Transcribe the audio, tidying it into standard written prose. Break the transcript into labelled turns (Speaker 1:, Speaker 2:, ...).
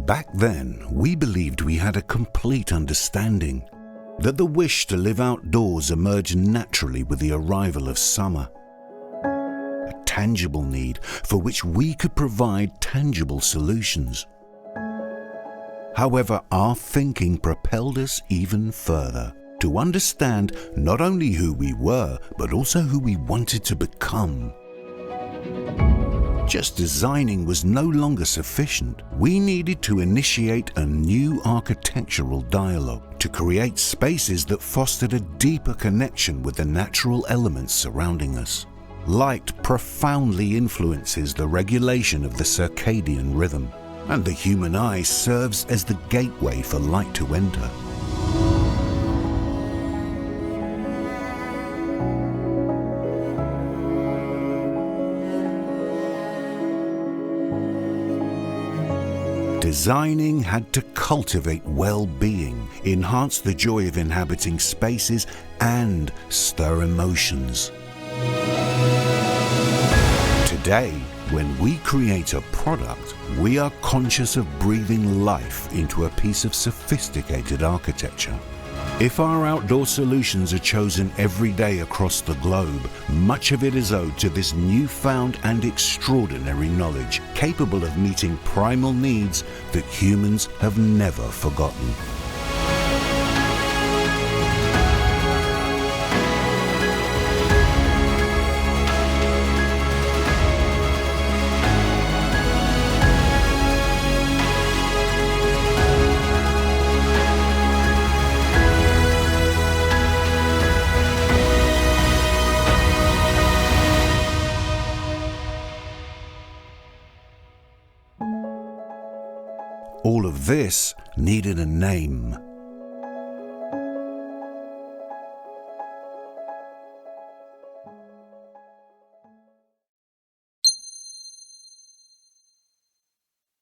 Speaker 1: Back then, we believed we had a complete understanding, that the wish to live outdoors emerged naturally with the arrival of summer. A tangible need for which we could provide tangible solutions. However, our thinking propelled us even further to understand not only who we were, but also who we wanted to become. Just designing was no longer sufficient. We needed to initiate a new architectural dialogue to create spaces that fostered a deeper connection with the natural elements surrounding us. Light profoundly influences the regulation of the circadian rhythm, and the human eye serves as the gateway for light to enter. Designing had to cultivate well-being, enhance the joy of inhabiting spaces, and stir emotions. Today, when we create a product, we are conscious of breathing life into a piece of sophisticated architecture. If our outdoor solutions are chosen every day across the globe, much of it is owed to this newfound and extraordinary knowledge, capable of meeting primal needs that humans have never forgotten. All of this needed a name.